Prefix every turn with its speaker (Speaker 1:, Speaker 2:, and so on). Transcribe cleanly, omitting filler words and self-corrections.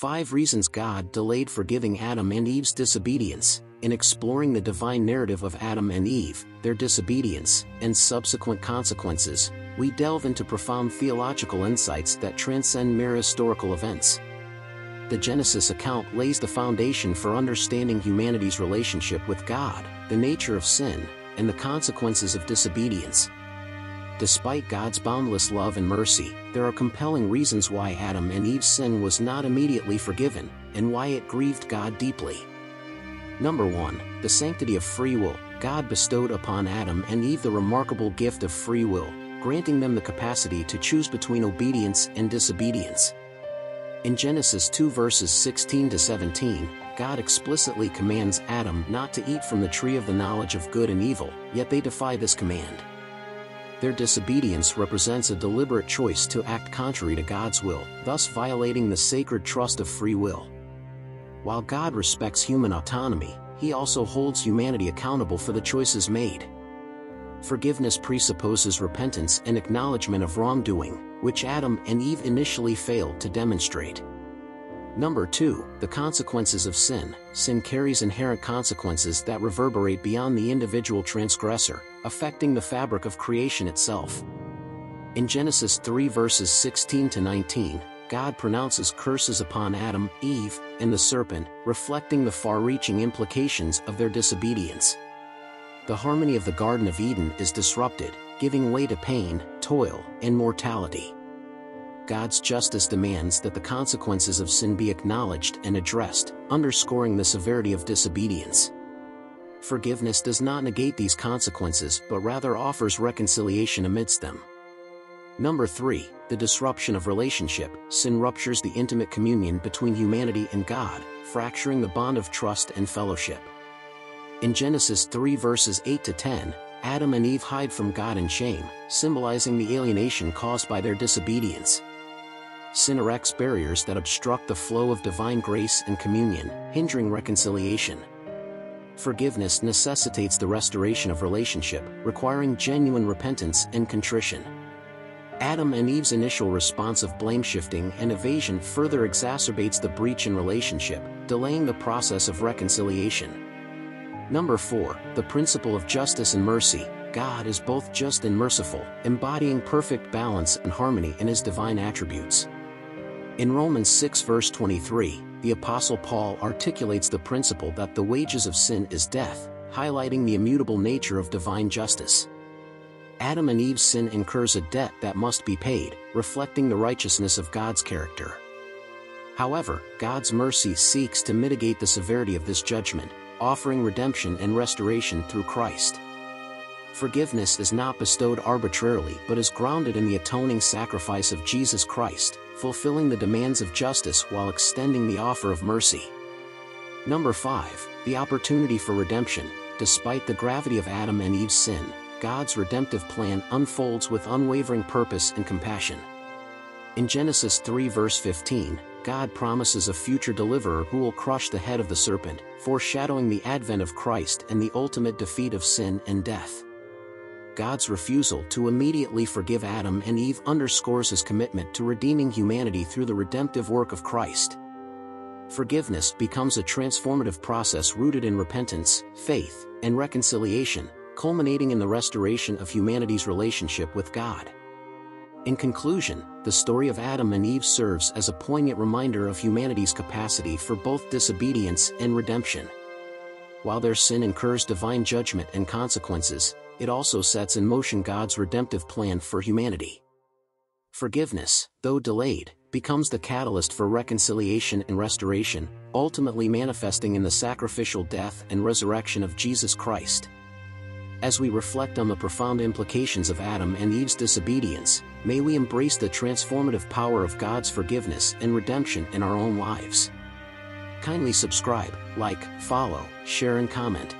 Speaker 1: 5 Reasons God Delayed Forgiving Adam and Eve's Disobedience. In exploring the divine narrative of Adam and Eve, their disobedience, and subsequent consequences, we delve into profound theological insights that transcend mere historical events. The Genesis account lays the foundation for understanding humanity's relationship with God, the nature of sin, and the consequences of disobedience. Despite God's boundless love and mercy, there are compelling reasons why Adam and Eve's sin was not immediately forgiven, and why it grieved God deeply. Number 1. The sanctity of free will. God bestowed upon Adam and Eve the remarkable gift of free will, granting them the capacity to choose between obedience and disobedience. In Genesis 2 verses 16 to 17, God explicitly commands Adam not to eat from the tree of the knowledge of good and evil, yet they defy this command. Their disobedience represents a deliberate choice to act contrary to God's will, thus violating the sacred trust of free will. While God respects human autonomy, He also holds humanity accountable for the choices made. Forgiveness presupposes repentance and acknowledgement of wrongdoing, which Adam and Eve initially failed to demonstrate. Number 2. The consequences of sin. Sin carries inherent consequences that reverberate beyond the individual transgressor, affecting the fabric of creation itself. In Genesis 3 verses 16 to 19, God pronounces curses upon Adam, Eve, and the serpent, reflecting the far-reaching implications of their disobedience. The harmony of the Garden of Eden is disrupted, giving way to pain, toil, and mortality. God's justice demands that the consequences of sin be acknowledged and addressed, underscoring the severity of disobedience. Forgiveness does not negate these consequences but rather offers reconciliation amidst them. Number 3. The disruption of relationship. Sin ruptures the intimate communion between humanity and God, fracturing the bond of trust and fellowship. In Genesis 3 verses 8 to 10, Adam and Eve hide from God in shame, symbolizing the alienation caused by their disobedience. Sin erects barriers that obstruct the flow of divine grace and communion, hindering reconciliation. Forgiveness necessitates the restoration of relationship, requiring genuine repentance and contrition. Adam and Eve's initial response of blame-shifting and evasion further exacerbates the breach in relationship, delaying the process of reconciliation. Number 4. The principle of justice and mercy. God is both just and merciful, embodying perfect balance and harmony in His divine attributes. In Romans 6 verse 23, the Apostle Paul articulates the principle that the wages of sin is death, highlighting the immutable nature of divine justice. Adam and Eve's sin incurs a debt that must be paid, reflecting the righteousness of God's character. However, God's mercy seeks to mitigate the severity of this judgment, offering redemption and restoration through Christ. Forgiveness is not bestowed arbitrarily but is grounded in the atoning sacrifice of Jesus Christ, fulfilling the demands of justice while extending the offer of mercy. Number 5. The opportunity for redemption. Despite the gravity of Adam and Eve's sin, God's redemptive plan unfolds with unwavering purpose and compassion. In Genesis 3 verse 15, God promises a future deliverer who will crush the head of the serpent, foreshadowing the advent of Christ and the ultimate defeat of sin and death. God's refusal to immediately forgive Adam and Eve underscores His commitment to redeeming humanity through the redemptive work of Christ. Forgiveness becomes a transformative process rooted in repentance, faith, and reconciliation, culminating in the restoration of humanity's relationship with God. In conclusion, the story of Adam and Eve serves as a poignant reminder of humanity's capacity for both disobedience and redemption. While their sin incurs divine judgment and consequences, it also sets in motion God's redemptive plan for humanity. Forgiveness, though delayed, becomes the catalyst for reconciliation and restoration, ultimately manifesting in the sacrificial death and resurrection of Jesus Christ. As we reflect on the profound implications of Adam and Eve's disobedience, may we embrace the transformative power of God's forgiveness and redemption in our own lives. Kindly subscribe, like, follow, share and comment.